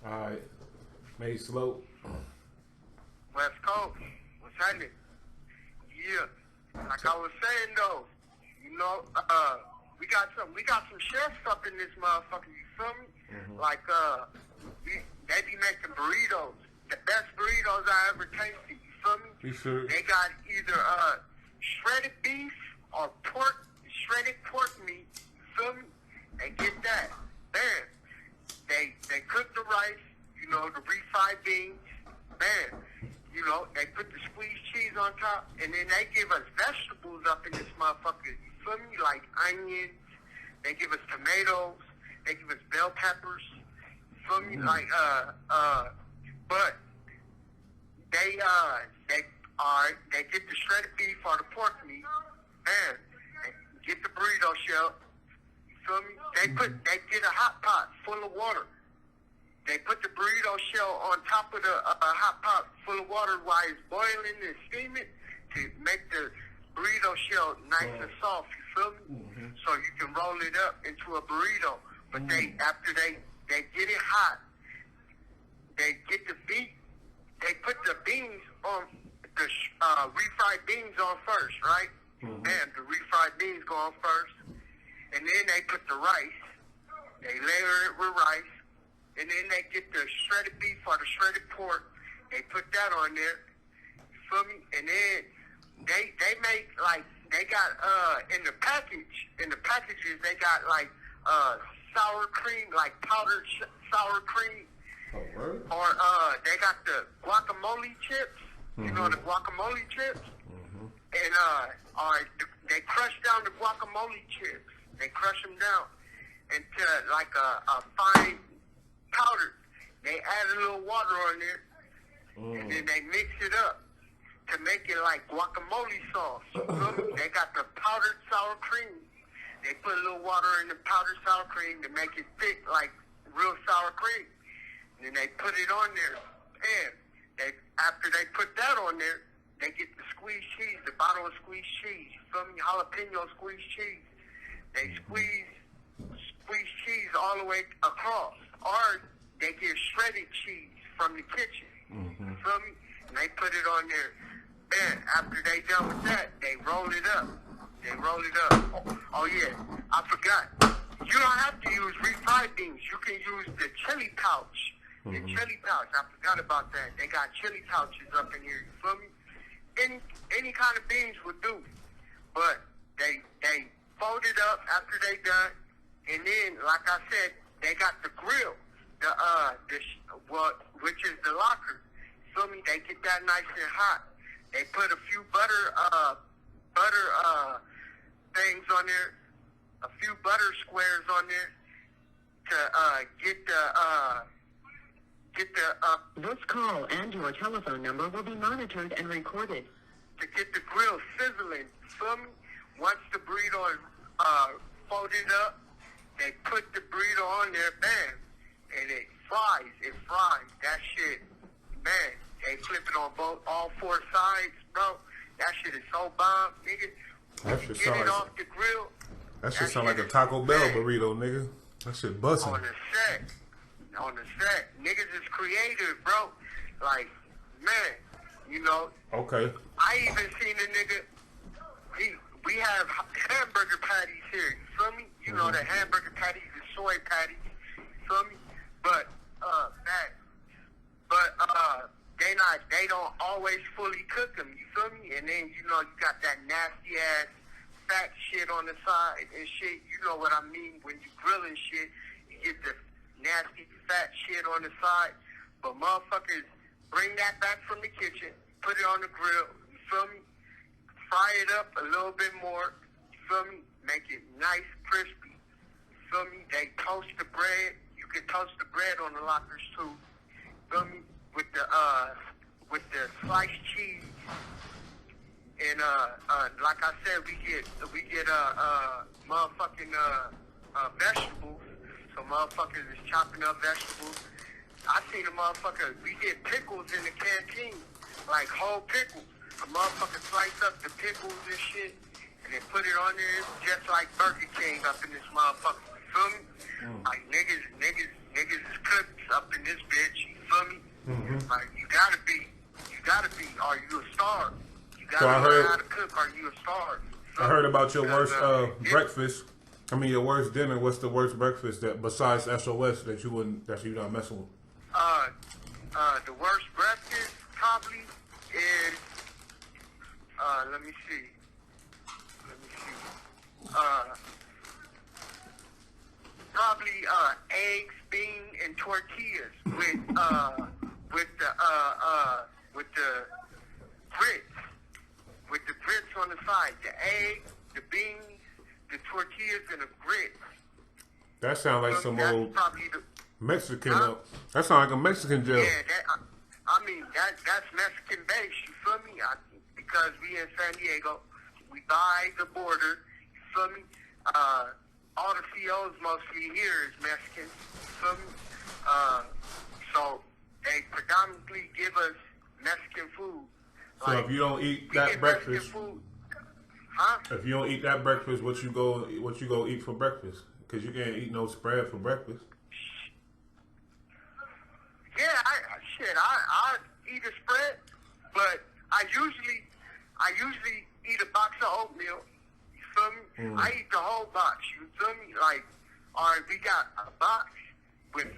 Alright. Made slow. Westcoast, what's happening? Yeah. Like I was saying though, you know, we got some chefs up in this motherfucker, you feel me? Mm-hmm. Like they be making burritos. The best burritos I ever tasted, you feel me? You sure? They got either shredded beef or shredded pork meat, you feel me? They get that. Bam. They cook the rice, you know, the refried beans, bam. You know, they put the squeezed cheese on top, and then they give us vegetables up in this motherfucker. You feel me? Like onions. They give us tomatoes. They give us bell peppers. You feel me? Like but they get the shredded beef or the pork meat, and they get the burrito shell. You feel me? They get a hot pot full of water. They put the burrito shell on top of the hot pot full of water while it's boiling and steaming to make the burrito shell nice and soft, you feel me? Mm-hmm. So you can roll it up into a burrito. But after they get it hot, they get the beef, they put the beans on, the refried beans on first, right? Mm-hmm. And the refried beans go on first. And then they put the rice, they layer it with rice. And then they get the shredded beef or the shredded pork. They put that on there. You feel me? And then they make like they got in the packages they got like sour cream, like powdered sour cream. Oh, word? Or they got the guacamole chips. Mm-hmm. You know the guacamole chips? Mm-hmm. And they crush down the guacamole chips. They crush them down into like a fine powder. They add a little water on there, and then they mix it up to make it like guacamole sauce. They got the powdered sour cream. They put a little water in the powdered sour cream to make it thick like real sour cream. And then they put it on there. And after they put that on there, they get the squeezed cheese, the bottle of squeezed cheese. You feel me? Jalapeno squeezed cheese. They squeeze cheese all the way across. Or they get shredded cheese from the kitchen. Mm-hmm. You feel me? And they put it on there. And after they done with that, they roll it up. Oh yeah, I forgot. You don't have to use refried beans. You can use the chili pouch. Mm-hmm. The chili pouch. I forgot about that. They got chili pouches up in here. You feel me? Any kind of beans would do. But they fold it up after they done. And then, like I said, they got the grill, which is the locker. Feel me? They get that nice and hot. They put a few butter things on there, a few butter squares on there to get the. This call and your telephone number will be monitored and recorded. To get the grill sizzling. Feel me? Once the burrito is folded up, they put the burrito on there, bam, and it fries. That shit, man. They flip it on all four sides, bro. That shit is so bomb, nigga. That shit get it off the grill. That shit sound like a Taco Bell burrito, nigga. That shit busting. On the set. Niggas is creative, bro. Like, man, you know. Okay. I even seen a nigga. We have hamburger patties here. You feel me? You know the hamburger patties, the soy patties. You feel me? But they don't always fully cook them. You feel me? And then you know you got that nasty ass fat shit on the side and shit. You know what I mean when you grilling shit. You get the nasty fat shit on the side. But motherfuckers bring that back from the kitchen, put it on the grill. You feel me? Fry it up a little bit more, you feel me? Make it nice, crispy. You feel me? They toast the bread. You can toast the bread on the lockers too. You feel me? With the sliced cheese. And like I said, we get motherfucking vegetables. So motherfuckers is chopping up vegetables. I seen a motherfucker, we get pickles in the canteen, like whole pickles. A motherfucker slice up the pickles and shit, and then put it on there, just like Burger King up in this motherfucker. You feel me? Like niggas is cooks up in in this bitch. You feel me? Like you gotta be. Are you a star? You gotta learn how to cook. Are you a star? I heard about your worst breakfast. I mean, your worst dinner. What's the worst breakfast that besides SOS that you're not messing with? The worst breakfast probably is. Let me see. Probably eggs, beans, and tortillas with the grits. With the grits on the side. The eggs, the beans, the tortillas, and the grits. That sounds like some old Mexican. That sounds like a Mexican job. Yeah, that's Mexican based. You feel me? Because we in San Diego, we by the border. You feel me? All the COs mostly here is Mexican. You feel me? So they predominantly give us Mexican food. So if you don't eat that breakfast, if you don't eat that breakfast, what you go eat for breakfast? Because you can't eat no spread for breakfast. Yeah, I eat a spread, but I usually eat a box of oatmeal. You feel me? I eat the whole box. You feel me? Like, all right, we got a box with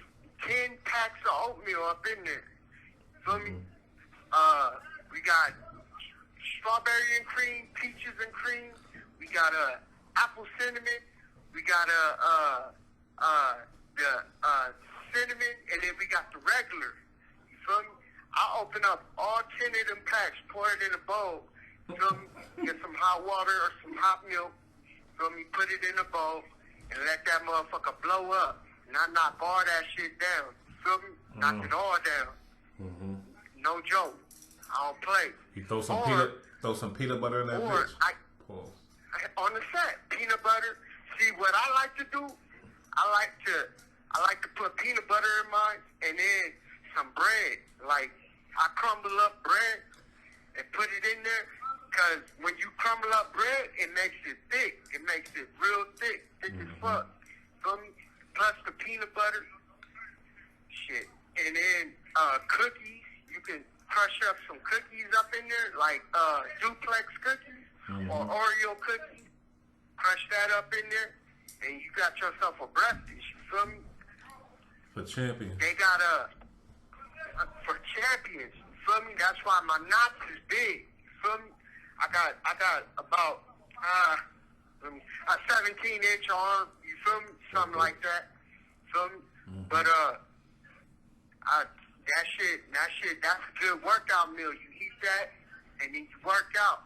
10 packs of oatmeal up in there. You feel me? We got strawberry and cream, peaches and cream. We got apple cinnamon. We got the cinnamon, and then we got the regular. You feel me? I open up all 10 of them packs, pour it in a bowl. You feel me? Get some hot water or some hot milk. You feel me? Put it in a bowl and let that motherfucker blow up. And I knock all that shit down. You feel me? Knock it all down. No joke. I don't play. You throw some peanut butter in that bitch. On the set, peanut butter. See what I like to do? I like to put peanut butter in mine and then some bread. Like I crumble up bread and put it in there because when you crumble up bread, it makes it thick. It makes it real thick as fuck. Feel me? Plus the peanut butter, shit, and then cookies. You can crush up some cookies up in there, like duplex cookies or Oreo cookies. Crush that up in there, and you got yourself a breakfast. You feel me? For champions. They got for champions. You feel me? That's why my knots is big. You feel me? I got about a 17-inch arm. You feel me? Something like that. Feel me? But that's a good workout meal. You eat that, and then you work out,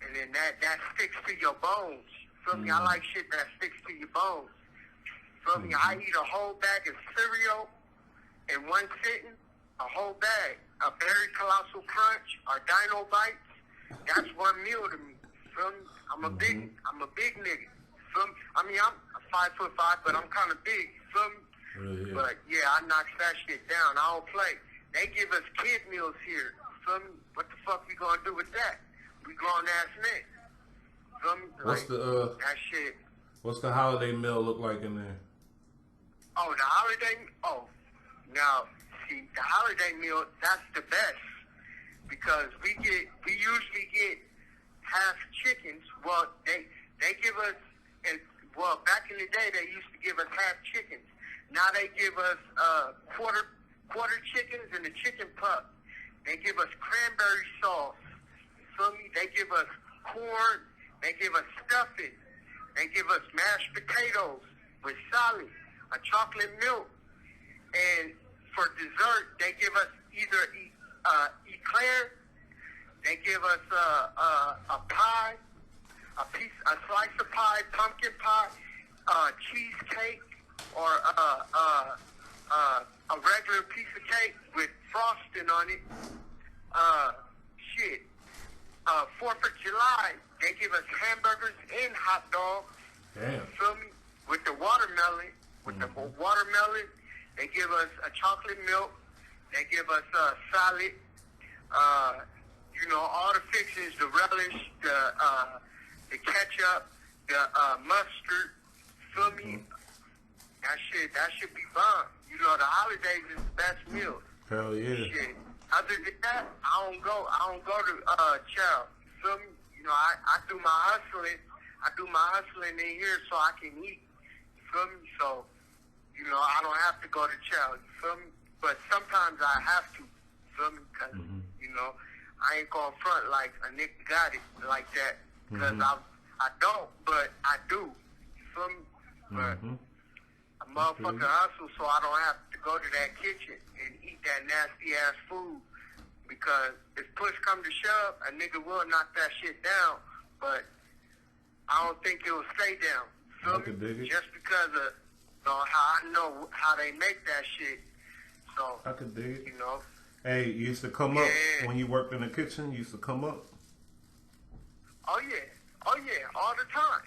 and then that sticks to your bones. Feel me? I like shit that sticks to your bones. Feel me? I eat a whole bag of cereal in one sitting, a whole bag. A Berry Colossal Crunch or Dino Bites. That's one meal to me. Feel me? I'm a big nigga. Feel me? I mean, I'm 5'5", but I'm kind of big. Feel me? But yeah, I knock that shit down. I don't play. They give us kid meals here. Feel me? What the fuck we gonna do with that? We grown ass men. Feel me? That shit. What's the holiday meal look like in there? Oh, the holiday. Oh, now see the holiday meal. That's the best because we usually get half chickens. Well, they give us. Well, back in the day, they used to give us half chickens. Now they give us quarter chickens and a chicken pup. They give us cranberry sauce. You feel me? They give us corn. They give us stuffing. They give us mashed potatoes with salad, a chocolate milk, and for dessert they give us either eclair. They give us a pie, a slice of pie, pumpkin pie, cheesecake, or a regular piece of cake with frosting on it. 4th of July, they give us hamburgers and hot dogs. Damn. You feel me? With the watermelon. They give us a chocolate milk. They give us a salad. All the fixings, the relish, the ketchup, the mustard. Feel me? That should be bomb. You know know, the holidays is the best meal. Hell yeah. Shit. Other than that, I don't go to chow. Feel me? You know, I do my hustling. I do my hustling in here so I can eat. Feel me? So, you know, I don't have to go to chow. You feel me? But sometimes I have to. Feel me? Because, you know, I ain't going front like a nigga got it like that. Because I don't, but I do. You feel me? But a motherfucker hustle so I don't have to go to that kitchen and eat that nasty ass food. Because if push come to shove, a nigga will knock that shit down. But I don't think it will stay down. Feel I could dig me? it. Just because of how I know how they make that shit. So I could dig it. you know. Hey, you used to come up Yeah. when you worked in the kitchen. You used to come up. Oh yeah, all the time,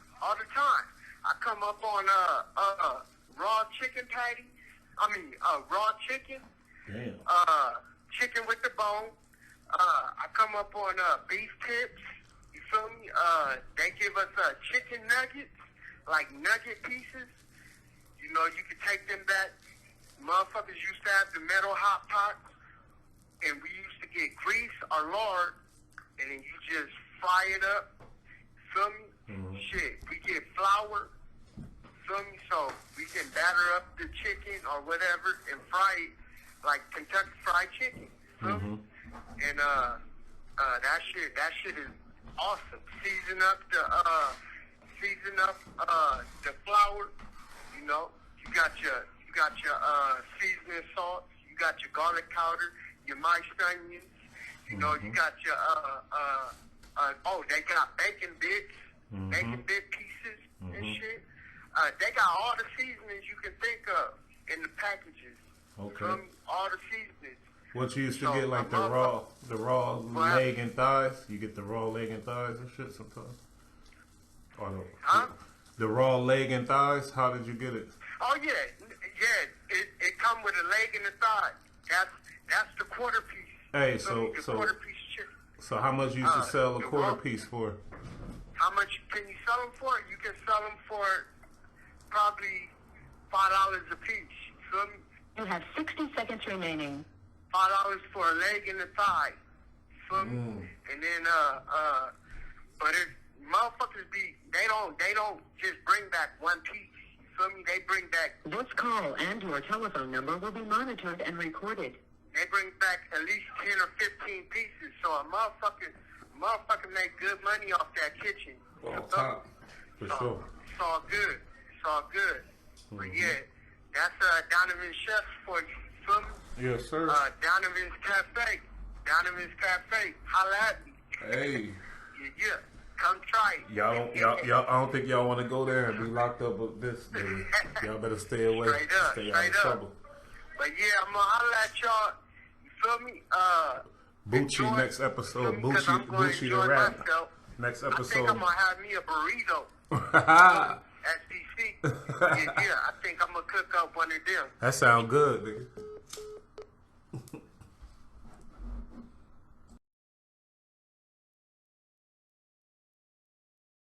I come up on raw chicken patty. Raw chicken. Damn. Chicken with the bone. I come up on beef tips. You feel me? They give us chicken nuggets, like nugget pieces. You know, you can take them back. Motherfuckers used to have the metal hot pots, and we used to get grease or lard, and then you just fry it up. Feel me? Shit, we get flour. Feel me? So we can batter up the chicken or whatever and fry it like Kentucky Fried Chicken. Feel me? And that shit is awesome. Season up the flour. You know, you got your seasoning salts. You got your garlic powder, your minced onions. You know, you got your they got bacon bits, bacon bit pieces and shit. They got all the seasonings you can think of in the packages. Okay. All the seasonings. What you used to So, get, like the raw leg and thighs? You get the raw leg and thighs and shit sometimes? Or the raw leg and thighs? How did you get it? Oh yeah. It come with a leg and a thigh. That's the quarter piece. Hey, the quarter piece chicken. So how much you used to sell a the quarter raw- piece for? How much can you sell them for? You can sell them for probably $5 a piece. Feel me? You have 60 seconds remaining. $5 for a leg and a thigh. Feel me? And then but if motherfuckers they don't just bring back one piece. You feel me? They bring back This call and your telephone number will be monitored and recorded. They bring back at least 10 or 15 pieces, so a motherfucker make good money off that kitchen. On top. For sure. It's all good. But yeah, that's Donovan's Chef for you. Feel me? Yes, sir. Donovan's Cafe. Holla at me. Hey. Yeah. Come try it. Y'all, I don't think y'all want to go there and be locked up with this, baby. Y'all better stay away. Stay out of trouble. But yeah, I'm gonna holla at y'all. You feel me? Bucci next episode. Bucci the rap. Next I think episode. I'm gonna have me a burrito. SDC. Yeah, I think I'm gonna cook up one of them. That sound good, nigga.